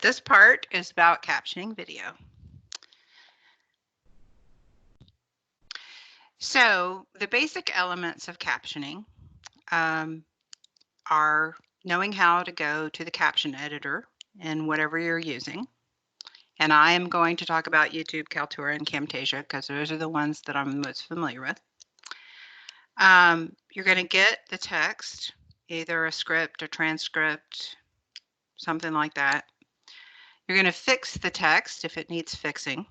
This part is about captioning video. So the basic elements of captioning are knowing how to go to the caption editor in whatever you're using. And I am going to talk about YouTube, Kaltura, and Camtasia because those are the ones that I'm most familiar with. You're going to get the text, either a script, a transcript, something like that. You're going to fix the text if it needs fixing.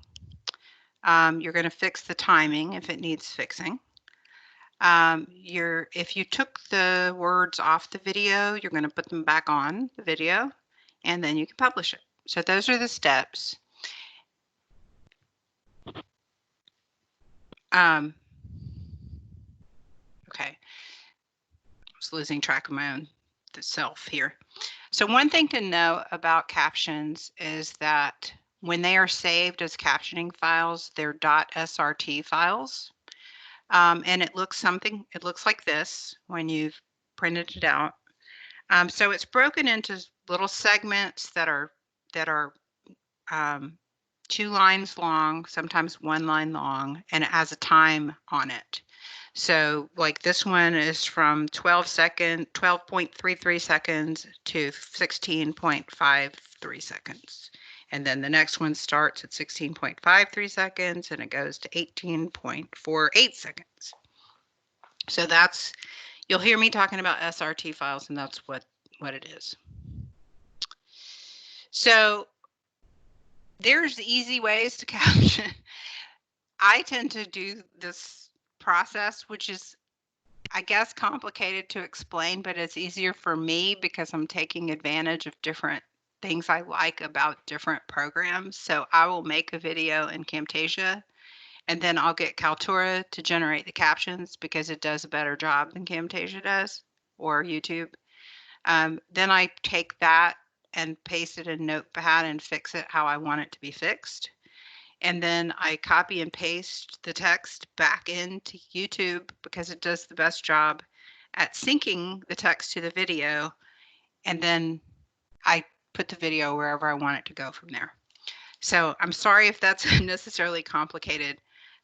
You're going to fix the timing if it needs fixing. If you took the words off the video, you're going to put them back on the video, and then you can publish it. So those are the steps. Okay, I was losing track of my own self here. So one thing to know about captions is that when they are saved as captioning files, they're .srt files. And it looks like this when you've printed it out. So it's broken into little segments that are 2 lines long, sometimes 1 line long, and it has a time on it. So like this one is from 12.33 seconds to 16.53 seconds. And then the next one starts at 16.53 seconds and it goes to 18.48 seconds. So that's, you'll hear me talking about SRT files, and that's what it is. So there's easy ways to caption. I tend to do this process, which is, I guess, complicated to explain, but it's easier for me because I'm taking advantage of different things I like about different programs. So I will make a video in Camtasia, and then I'll get Kaltura to generate the captions because it does a better job than Camtasia does, or YouTube. Then I take that and paste it in Notepad and fix it how I want it to be fixed. And then I copy and paste the text back into YouTube because it does the best job at syncing the text to the video. And then I put the video wherever I want it to go from there. So I'm sorry if that's necessarily complicated,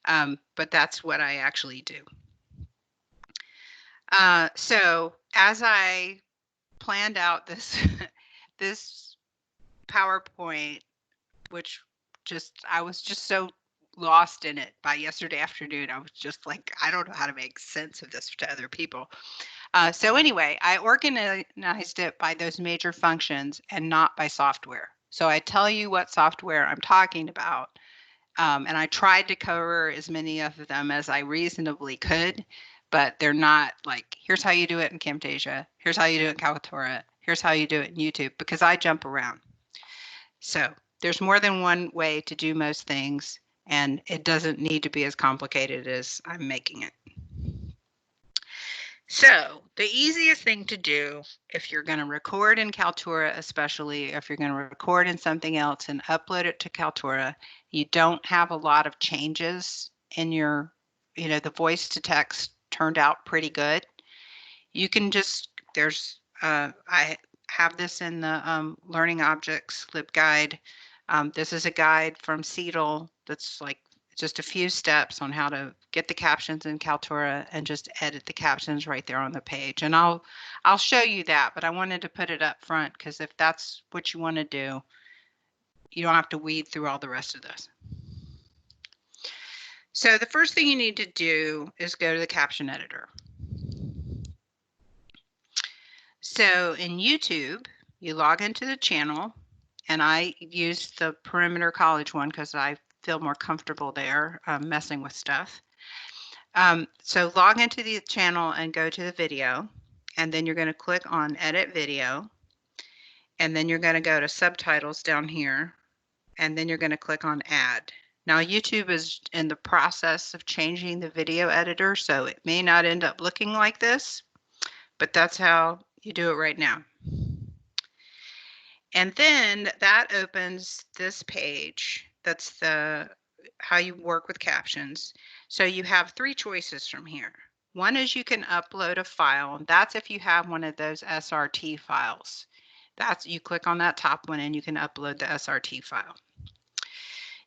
but that's what I actually do. So as I planned out this this PowerPoint, which I was just so lost in it by yesterday afternoon. I was just like, I don't know how to make sense of this to other people. So anyway, I organized it by those major functions and not by software. So I tell you what software I'm talking about. And I tried to cover as many of them as I reasonably could, but they're not like, here's how you do it in Camtasia, here's how you do it in Kaltura, here's how you do it in YouTube, because I jump around. So there's more than one way to do most things, and it doesn't need to be as complicated as I'm making it. So the easiest thing to do if you're going to record in Kaltura, especially if you're going to record in something else and upload it to Kaltura, you don't have a lot of changes in your, the voice to text turned out pretty good. You can just, I have this in the Learning Objects LibGuide. This is a guide from Seedle that's like just a few steps on how to get the captions in Kaltura and just edit the captions right there on the page. And I'll show you that, but I wanted to put it up front because if that's what you want to do, you don't have to weed through all the rest of this. So the first thing you need to do is go to the caption editor. So in YouTube, you log into the channel, and I use the Perimeter College one because I feel more comfortable there messing with stuff. So log into the channel and go to the video, and then you're going to click on Edit Video, and then you're going to go to Subtitles down here, and then you're going to click on Add. Now YouTube is in the process of changing the video editor, so it may not end up looking like this, but that's how you do it right now. And then that opens this page. That's how you work with captions. So you have 3 choices from here. One is you can upload a file, and that's if you have one of those SRT files. You click on that top one and you can upload the SRT file.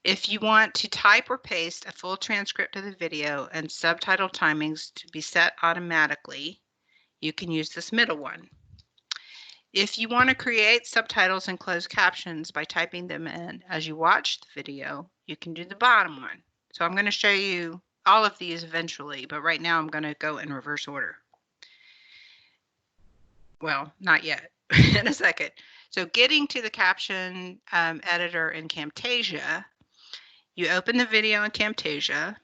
If you want to type or paste a full transcript of the video and subtitle timings to be set automatically, you can use this middle one. If you want to create subtitles and closed captions by typing them in as you watch the video, you can do the bottom one. So I'm going to show you all of these eventually, but right now I'm going to go in reverse order. Well, not yet, in a second. So getting to the caption editor in Camtasia, you open the video in Camtasia,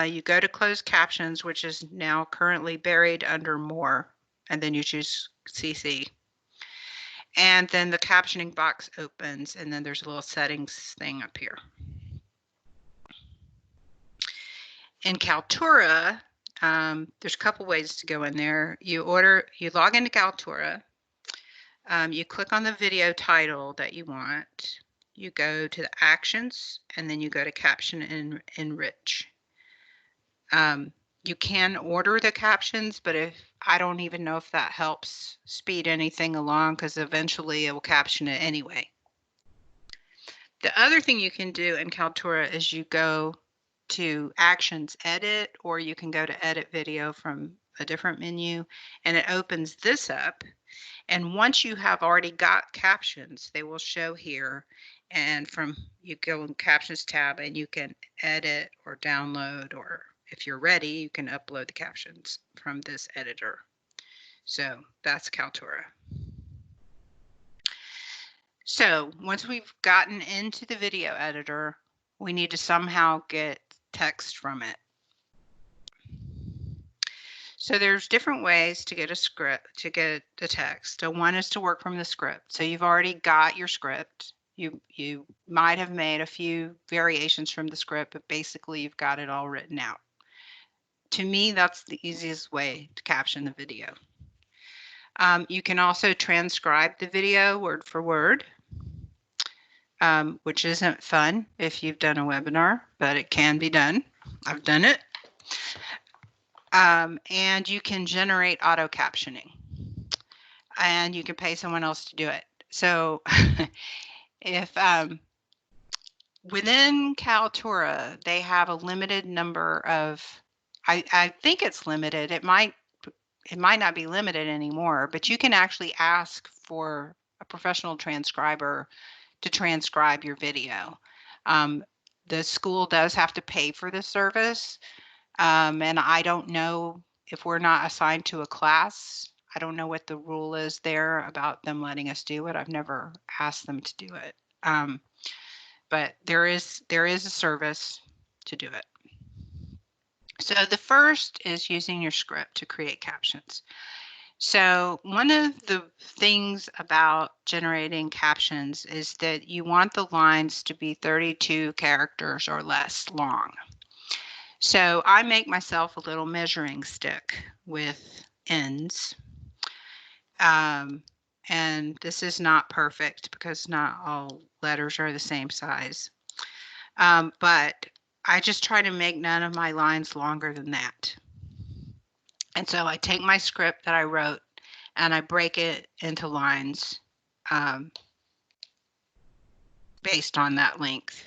you go to closed captions, which is now currently buried under more, and then you choose CC. And then the captioning box opens, and then there's a little settings thing up here. In Kaltura, there's a couple ways to go in there. You log into Kaltura, you click on the video title that you want, you go to the actions, and then you go to caption and enrich. You can order the captions, but I don't even know if that helps speed anything along, because eventually it will caption it anyway. The other thing you can do in Kaltura is you go to Actions Edit, or you can go to Edit Video from a different menu, and it opens this up. And once you have already got captions, they will show here. And you go in Captions tab, and you can edit or download, or if you're ready, you can upload the captions from this editor. So that's Kaltura. So once we've gotten into the video editor, we need to somehow get text from it. So there's different ways to get a script, to get the text. So one is to work from the script. So you've already got your script. You might have made a few variations from the script, but basically you've got it all written out. To me, that's the easiest way to caption the video. You can also transcribe the video word for word, which isn't fun if you've done a webinar, but it can be done. I've done it. And you can generate auto captioning, and you can pay someone else to do it. So if within Kaltura, they have a limited number of, I think it's limited. It might not be limited anymore, but you can actually ask for a professional transcriber to transcribe your video. The school does have to pay for this service, and I don't know if we're not assigned to a class. I don't know what the rule is there about them letting us do it. I've never asked them to do it, but there is a service to do it. So the first is using your script to create captions. So one of the things about generating captions is that you want the lines to be 32 characters or less long. So I make myself a little measuring stick with ends. And this is not perfect because not all letters are the same size. But I just try to make none of my lines longer than that. And so I take my script that I wrote and I break it into lines based on that length.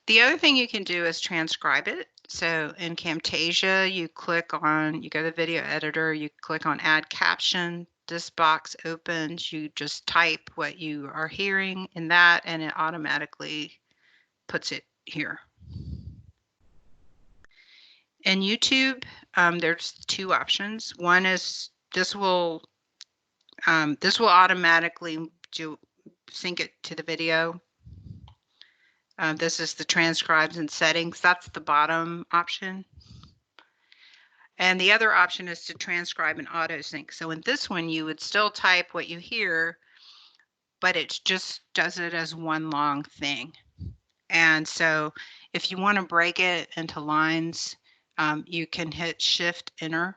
The other thing you can do is transcribe it. So in Camtasia, you go to the video editor, you click on Add Caption. This box opens, you just type what you are hearing in that, and it automatically puts it here. In YouTube, there's two options. One is this will automatically sync it to the video. This is the transcribes and settings. That's the bottom option. And the other option is to transcribe and auto sync. So in this one, you would still type what you hear, but it just does it as one long thing. And so if you want to break it into lines, you can hit Shift Enter,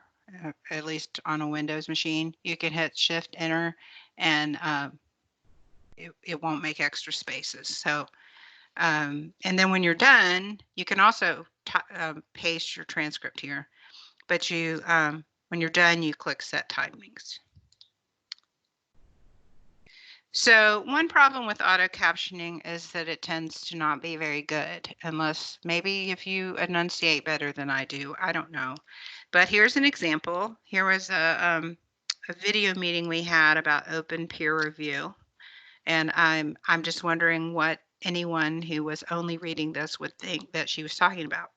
at least on a Windows machine. You can hit Shift Enter, and it won't make extra spaces. So, and then when you're done, you can also paste your transcript here. But when you're done, you click Set Timings. So one problem with auto captioning is that it tends to not be very good, unless maybe if you enunciate better than I do. I don't know. But here's an example. Here was a video meeting we had about open peer review, and I'm just wondering what anyone who was only reading this would think that she was talking about.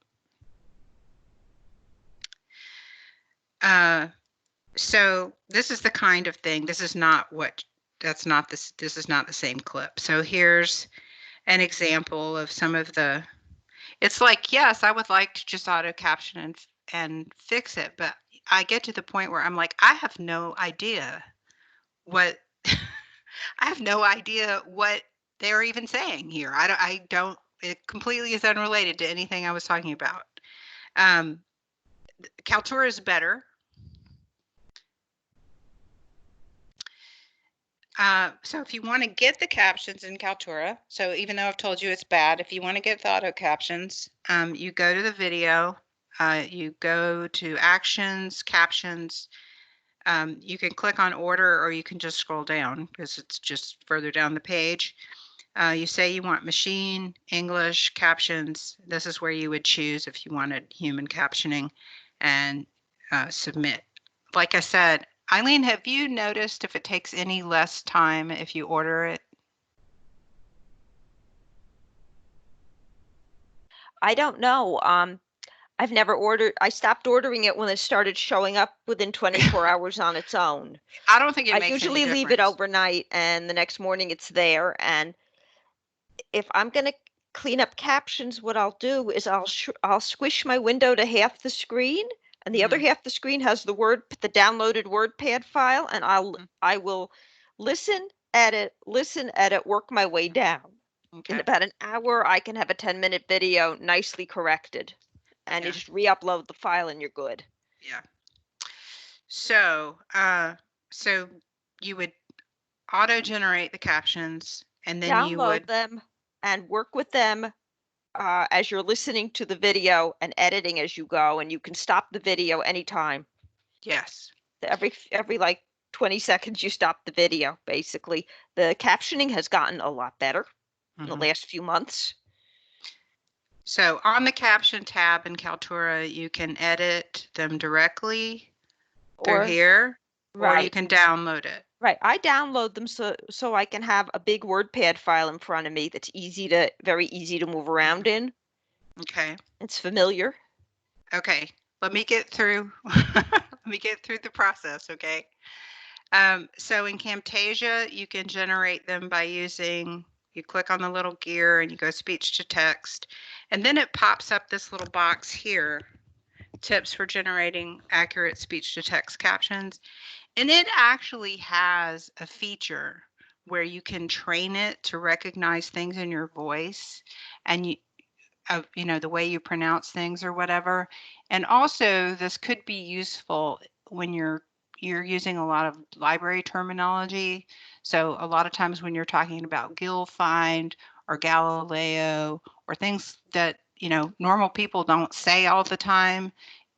So this is the kind of thing. This is not what. That's not this. This is not the same clip. So here's an example of some of the. It's like, yes, I would like to just auto caption and fix it, but I get to the point where I'm like, I have no idea what I have no idea what they're even saying here. I don't, it completely is unrelated to anything I was talking about. Kaltura is better. So if you want to get the captions in Kaltura, so even though I've told you it's bad, if you want to get the auto captions, you go to the video, you go to actions, captions. You can click on order or you can just scroll down because it's just further down the page. You say you want machine, English, captions. This is where you would choose if you wanted human captioning and submit. Like I said, Eileen, have you noticed if it takes any less time if you order it? I don't know. I've never ordered. I stopped ordering it when it started showing up within 24 hours on its own. I don't think it I makes any usually leave it difference. overnight and the next morning it's there. And if I'm going to clean up captions, what I'll do is I'll squish my window to half the screen, and the other half the screen has the downloaded WordPad file, and I will listen, edit, work my way down. Okay. In about an hour, I can have a 10-minute video nicely corrected, and you Yeah. just re-upload the file and you're good. Yeah. So, so you would auto-generate the captions, and then you Download would, them and work with them as you're listening to the video and editing as you go, and you can stop the video anytime. yes. Every like 20 seconds you stop the video, basically. The captioning has gotten a lot better in the last few months. So on the caption tab in Kaltura, you can edit them directly through here, or you Right. can download it. Right. I download them so I can have a big WordPad file in front of me that's very easy to move around in. Okay. It's familiar. Okay. Let me get through let me get through the process, okay? So in Camtasia, you can generate them by you click on the little gear and you go speech to text, and then it pops up this little box here, tips for generating accurate speech to text captions. And it actually has a feature where you can train it to recognize things in your voice and you know, the way you pronounce things or whatever. And also this could be useful when you're using a lot of library terminology. So a lot of times when you're talking about Gill find or Galileo or things that, you know, normal people don't say all the time,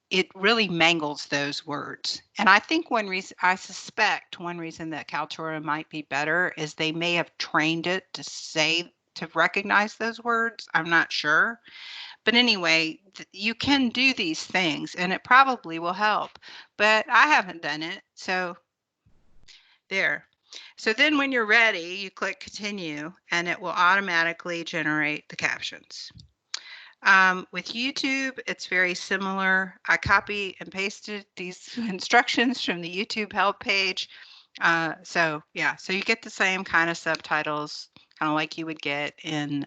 it really mangles those words. And I think I suspect one reason that Kaltura might be better is they may have trained it to recognize those words. I'm not sure. But anyway, you can do these things and it probably will help. But I haven't done it. So there. So then when you're ready, you click continue and it will automatically generate the captions. With YouTube, it's very similar. I copy and pasted these instructions from the YouTube help page. So yeah, so you get the same kind of subtitles, kind of like you would get in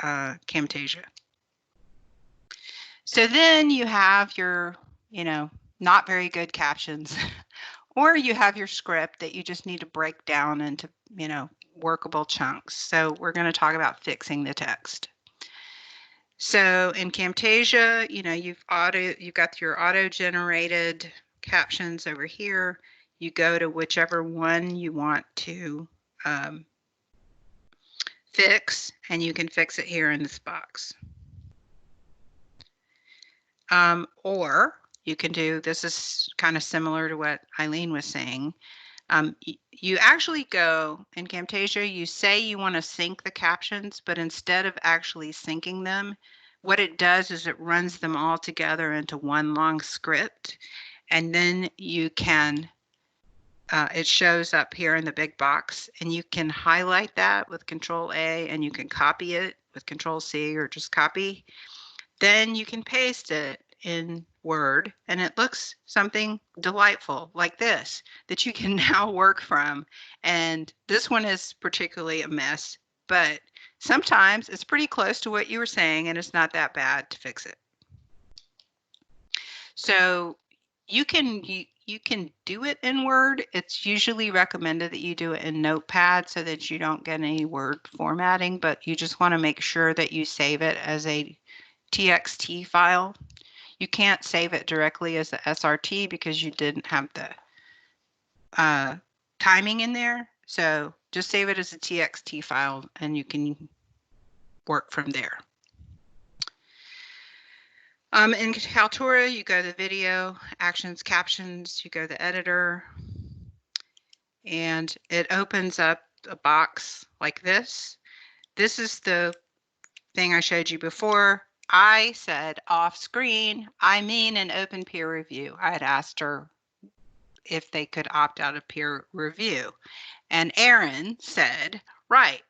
Camtasia. So then you have your, you know, not very good captions, or you have your script that you just need to break down into, you know, workable chunks. So we're going to talk about fixing the text. So in Camtasia, you know, you've got your auto-generated captions over here. You go to whichever one you want to fix, and you can fix it here in this box. Or you can do, this is kind of similar to what Eileen was saying. You actually go in Camtasia, you say you want to sync the captions, but instead of actually syncing them, what it does is it runs them all together into one long script. And then you can, it shows up here in the big box, and you can highlight that with Control A, and you can copy it with Control C, or just copy. Then you can paste it in Word, and it looks something delightful like this that you can now work from. And this one is particularly a mess, but sometimes it's pretty close to what you were saying, and it's not that bad to fix it. So you can do it in Word. It's usually recommended that you do it in Notepad so that you don't get any word formatting, but you just want to make sure that you save it as a TXT file. You can't save it directly as a SRT because you didn't have the timing in there. So just save it as a TXT file and you can work from there. In Kaltura, you go to video, actions, captions, you go to editor, and it opens up a box like this. This is the thing I showed you before. I said off screen, I mean an open peer review. I had asked her if they could opt out of peer review. And Erin said, right,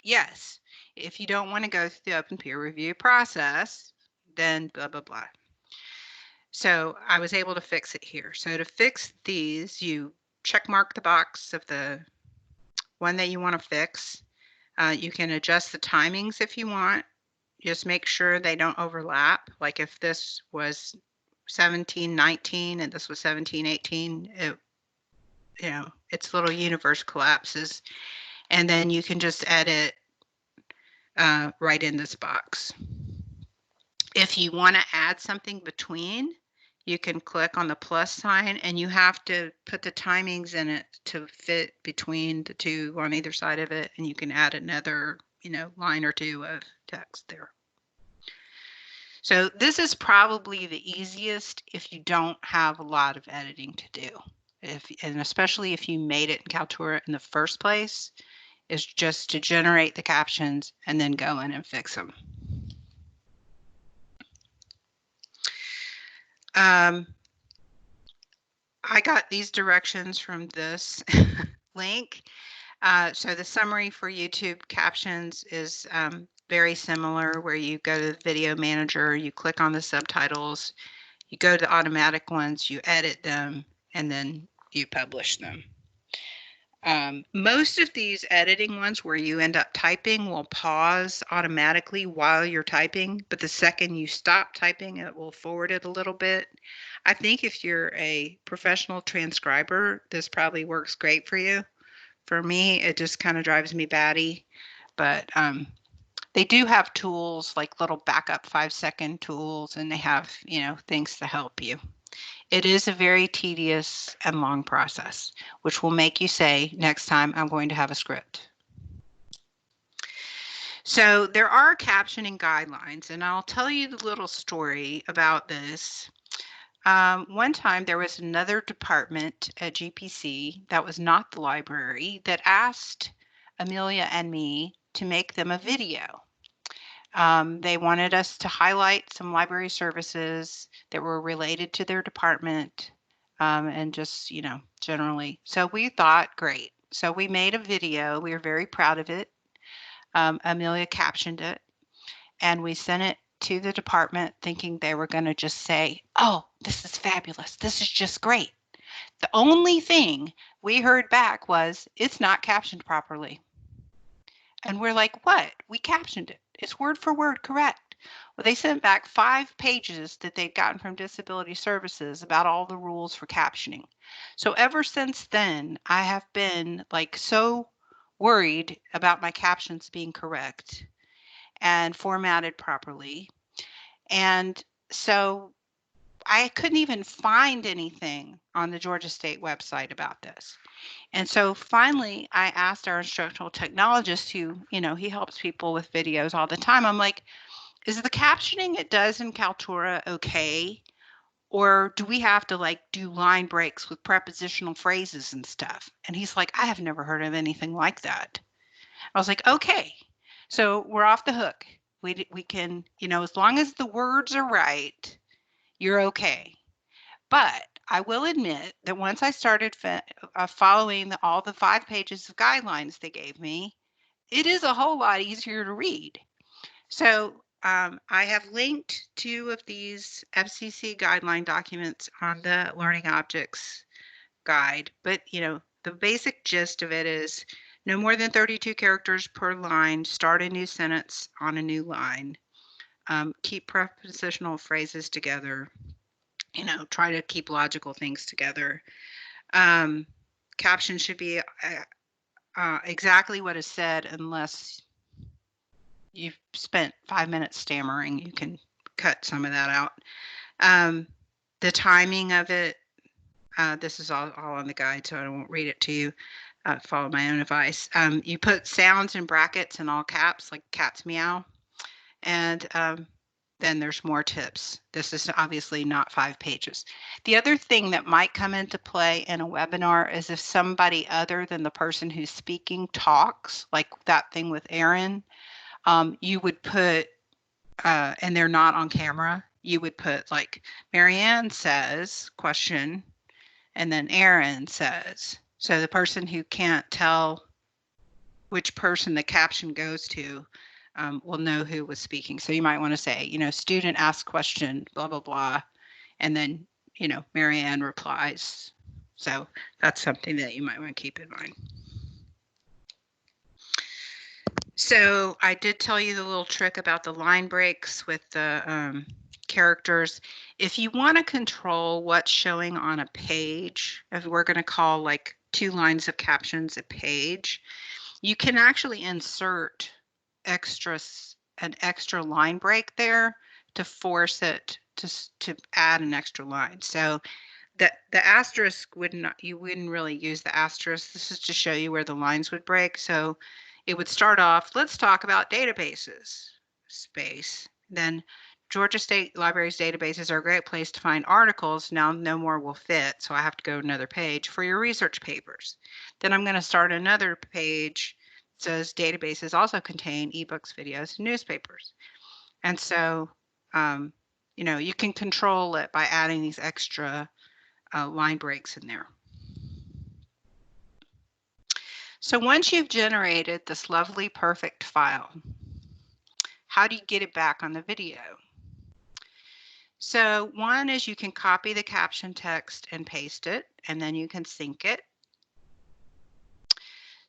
yes. If you don't want to go through the open peer review process, then blah, blah, blah. So I was able to fix it here. So to fix these, you check mark the box of the one that you want to fix. You can adjust the timings if you want. Just make sure they don't overlap. Like if this was 1719 and this was 1718, its little universe collapses. And then you can just edit right in this box. If you want to add something between, you can click on the plus sign, and you have to put the timings in it to fit between the two on either side of it, and you can add another, line or two of text there. So this is probably the easiest if you don't have a lot of editing to do. And especially if you made it in Kaltura in the first place, is just to generate the captions and then go in and fix them. I got these directions from this link. So the summary for YouTube captions is very similar, where you go to the video manager, you click on the subtitles, you go to automatic ones, you edit them, and then you publish them. Most of these editing ones where you end up typing will pause automatically while you're typing, but the second you stop typing, it will forward it a little bit. I think if you're a professional transcriber, this probably works great for you. For me, it just kind of drives me batty, but they do have tools like little backup 5-second tools, and they have, things to help you. It is a very tedious and long process, which will make you say, next time I'm going to have a script. So there are captioning guidelines, and I'll tell you the little story about this. One time there was another department at GPC that was not the library that asked Amelia and me to make them a video. They wanted us to highlight some library services that were related to their department, and just, generally. So we thought, great. So we made a video. We were very proud of it. Amelia captioned it, and we sent it to the department thinking they were going to just say, oh, this is fabulous. This is just great. The only thing we heard back was, it's not captioned properly. And we're like, what? We captioned it. It's word for word correct. Well, they sent back 5 pages that they'd gotten from Disability Services about all the rules for captioning. So ever since then, I have been so worried about my captions being correct and formatted properly. And so I couldn't even find anything on the Georgia State website about this. And so finally, I asked our instructional technologist who, he helps people with videos all the time. I'm like, is the captioning it does in Kaltura okay? Or do we have to like do line breaks with prepositional phrases and stuff? And he's like, I have never heard of anything like that. I was like, okay, so we're off the hook. We can, as long as the words are right, you're okay. But I will admit that once I started following all the 5 pages of guidelines they gave me, it is a whole lot easier to read. So I have linked 2 of these FCC guideline documents on the Learning Objects guide, but the basic gist of it is no more than 32 characters per line, start a new sentence on a new line, keep prepositional phrases together, try to keep logical things together. Caption should be exactly what is said unless you've spent 5 minutes stammering. You can cut some of that out. The timing of it, this is all on the guide, so I won't read it to you. Follow my own advice. You put sounds in brackets in all caps, like cat's meow. And then there's more tips. This is obviously not 5 pages. The other thing that might come into play in a webinar is if somebody other than the person who's speaking talks, like that thing with Aaron, you would put, and they're not on camera, you would put like Marianne says, question, and then Aaron says. So the person who can't tell which person the caption goes to will know who was speaking. So you might want to say, student asks question, blah, blah, blah. And then, Marianne replies. So that's something that you might want to keep in mind. So I did tell you the little trick about the line breaks with the characters. If you want to control what's showing on a page, if we're going to call like 2 lines of captions a page, you can actually insert an extra line break there to force it to add an extra line. So the asterisk you wouldn't really use the asterisk. This is to show you where the lines would break. So it would start off, let's talk about databases, space. Then Georgia State Library's databases are a great place to find articles. Now no more will fit, so I have to go to another page for your research papers. Then I'm going to start another page that says databases also contain ebooks, videos, and newspapers. And so, you can control it by adding these extra line breaks in there. So once you've generated this lovely, perfect file, how do you get it back on the video? So one is you can copy the caption text and paste it, and then you can sync it.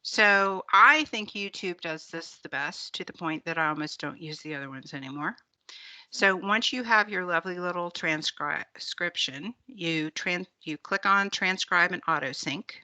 So I think YouTube does this the best, to the point that I almost don't use the other ones anymore. So once you have your lovely little transcription, you click on transcribe and auto sync,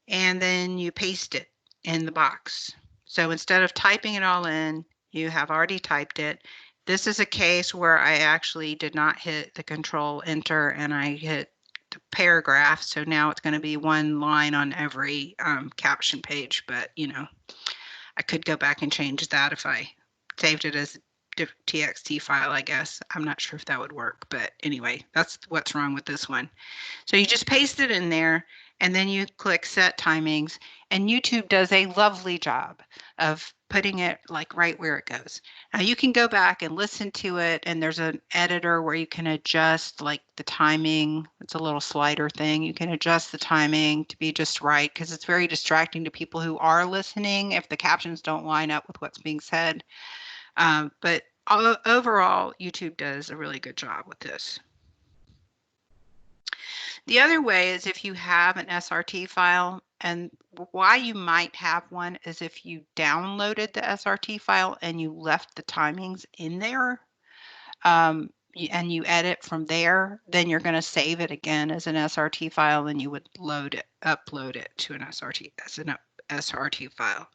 and then you paste it in the box. So instead of typing it all in, you have already typed it. This is a case where I actually did not hit the control enter and I hit the paragraph. So now it's going to be 1 line on every caption page, but I could go back and change that if I saved it as a TXT file, I guess. I'm not sure if that would work, but anyway, that's what's wrong with this one. So you just paste it in there, and then you click set timings, and YouTube does a lovely job of putting it like right where it goes. Now you can go back and listen to it, and there's an editor where you can adjust like the timing. It's a little slider thing. You can adjust the timing to be just right, because it's very distracting to people who are listening if the captions don't line up with what's being said. But overall, YouTube does a really good job with this. The other way is if you have an SRT file, and why you might have one is if you downloaded the SRT file and you left the timings in there, and you edit from there, then you're going to save it again as an SRT file, and you would upload it to an SRT as an SRT file.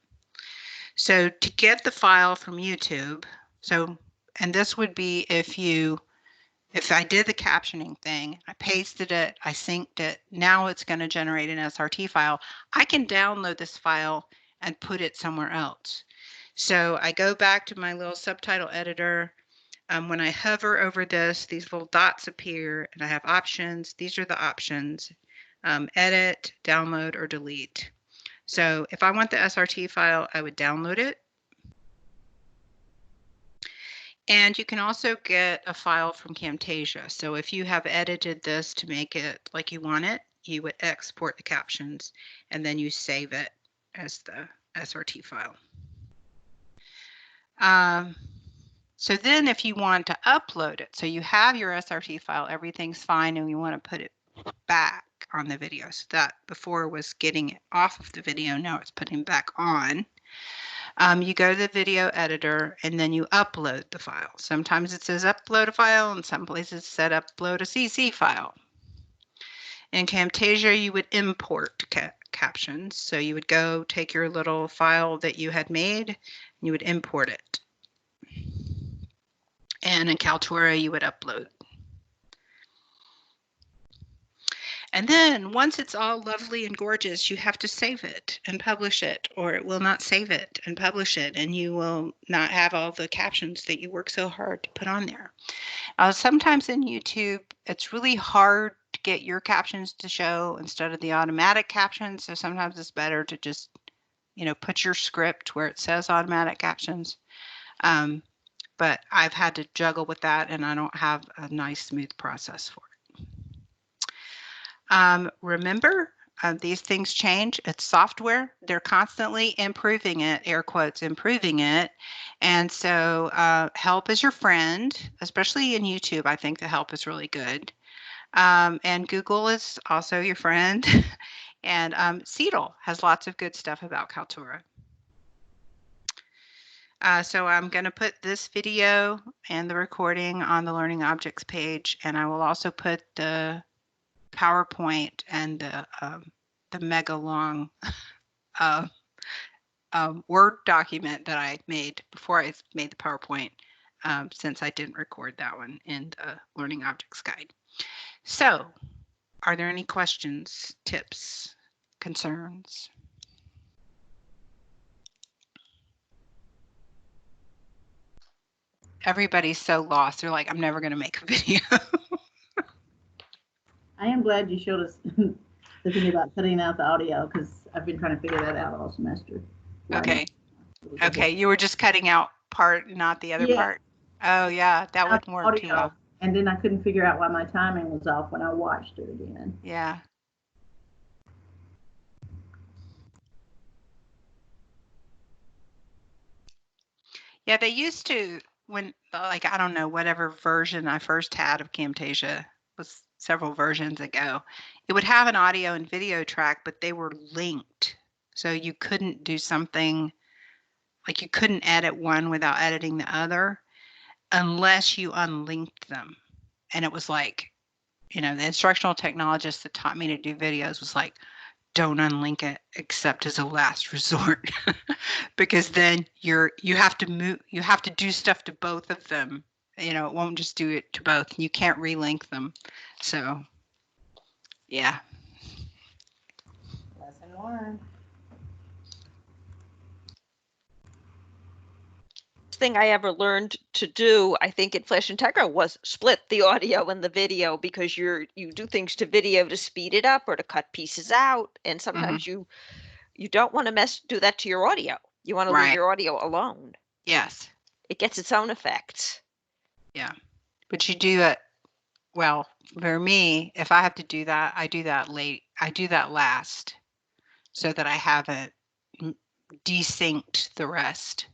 So to get the file from YouTube, and this would be if I did the captioning thing, I pasted it, I synced it, now it's going to generate an SRT file. I can download this file and put it somewhere else. So I go back to my little subtitle editor. When I hover over this, these little dots appear and I have options. These are the options: edit, download, or delete. So if I want the SRT file, I would download it. And you can also get a file from Camtasia. So if you have edited this to make it like you want it, you would export the captions and then you save it as the SRT file. So then if you want to upload it, so you have your SRT file, everything's fine, and you want to put it back on the video. So that before was getting it off of the video, now it's putting back on. You go to the video editor and then you upload the file. Sometimes it says upload a file and some places it said upload a CC file. In Camtasia, you would import captions. So you would go take your little file that you had made and you would import it. And in Kaltura, you would upload. And then once it's all lovely and gorgeous, you have to save it and publish it, or it will not save it and publish it, and you will not have all the captions that you work so hard to put on there. Sometimes in YouTube, it's really hard to get your captions to show instead of the automatic captions. So sometimes it's better to just, put your script where it says automatic captions. But I've had to juggle with that, and I don't have a nice, smooth process for it. Remember, these things change. It's software. They're constantly improving it, air quotes, improving it. And so help is your friend, especially in YouTube. I think the help is really good. And Google is also your friend. And Seedle has lots of good stuff about Kaltura. So I'm going to put this video and the recording on the Learning Objects page, and I will also put the PowerPoint and the mega long Word document that I made before I made the PowerPoint, since I didn't record that one in the Learning Objects Guide. So, are there any questions, tips, concerns? Everybody's so lost. They're like, I'm never going to make a video. I am glad you showed us the thing about cutting out the audio, because I've been trying to figure that out all semester. Okay. Okay, you were just cutting out part, not the other part? Oh, yeah, that wouldn't work too well. And then I couldn't figure out why my timing was off when I watched it again. Yeah. Yeah, they used to, when, like, I don't know, whatever version I first had of Camtasia was several versions ago, it would have an audio and video track, but they were linked. So you couldn't do something, like you couldn't edit one without editing the other unless you unlinked them. And it was like, the instructional technologist that taught me to do videos was like, don't unlink it except as a last resort, because then you have to do stuff to both of them. It won't just do it to both. You can't relink them. So, yeah. Lesson learned. Thing I ever learned to do, I think, in Flash Integra was split the audio and the video, because you do things to video to speed it up or to cut pieces out, and sometimes you don't want to do that to your audio. You want to leave your audio alone. Yes. It gets its own effects. Yeah, but you do it. Well, for me, if I have to do that, I do that late. I do that last, so that I haven't desynced the rest.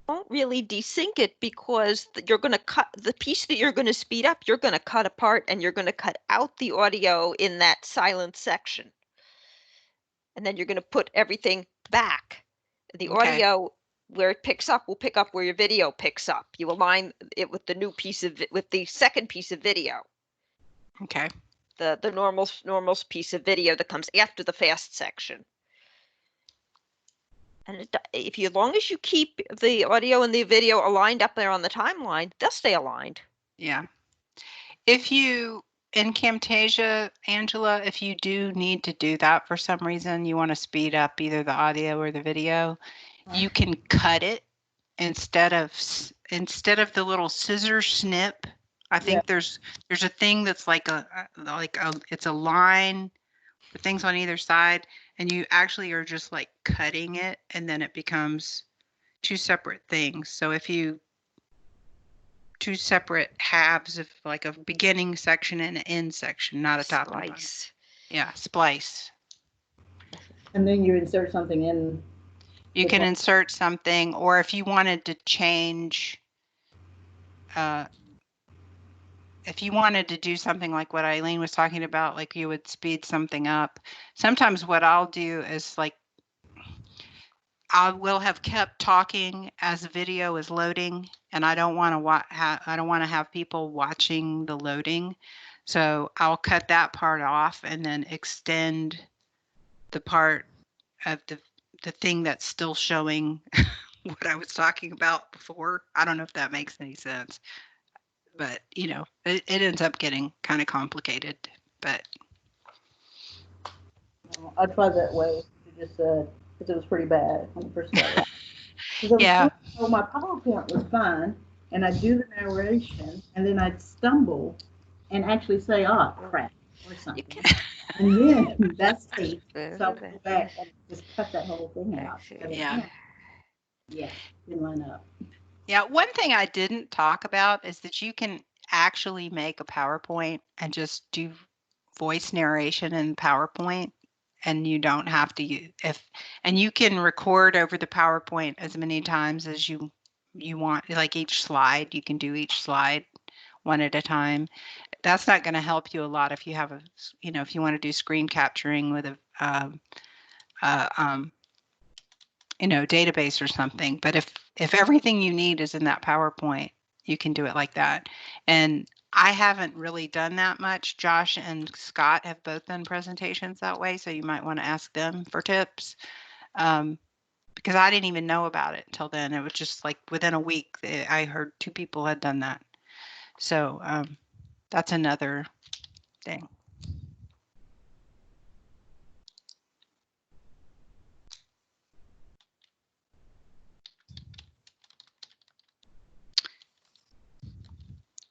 Don't really desync it, because you're going to cut the piece that you're going to speed up. You're going to cut apart, and you're going to cut out the audio in that silent section, and then you're going to put everything back. The audio where it picks up will pick up where your video picks up. You align it with the new piece of with the second piece of video. Okay. The normal piece of video that comes after the fast section. And as long as you keep the audio and the video aligned up there on the timeline, they'll stay aligned. Yeah. If you in Camtasia, Angela, if you do need to do that for some reason, you want to speed up either the audio or the video, you can cut it instead of the little scissor snip. I think there's a thing that's like it's a line with things on either side, and you actually are just like cutting it, and then it becomes two separate things. So if you two separate halves of like a beginning section and an end section, not a top and bottom. Slice. Yeah, splice. And then you insert something in. You can insert something, or if you wanted to change, if you wanted to do something like what Eileen was talking about, like you would speed something up. Sometimes what I'll do is like, I will have kept talking as the video is loading, and I don't want to have people watching the loading. So I'll cut that part off and then extend the part of the thing that's still showing what I was talking about before. I don't know if that makes any sense, but you know, it ends up getting kind of complicated, but I tried that way. You just said, because it was pretty bad when it first started out. yeah. So my PowerPoint was fine, and I'd do the narration, and then I'd stumble and actually say, oh, crap, or something. And then that's tape. So I'll go back and just cut that whole thing out. Yeah. Yeah, didn't line up. Yeah, one thing I didn't talk about is that you can actually make a PowerPoint and just do voice narration in PowerPoint, and you don't have to and you can record over the PowerPoint as many times as you want. Like each slide, you can do each slide one at a time. That's not going to help you a lot if you have if you want to do screen capturing with a database or something. But if everything you need is in that PowerPoint, you can do it like that. And I haven't really done that much. Josh and Scott have both done presentations that way, so you might want to ask them for tips. Because I didn't even know about it until then. It was just like within a week, I heard 2 people had done that. So that's another thing.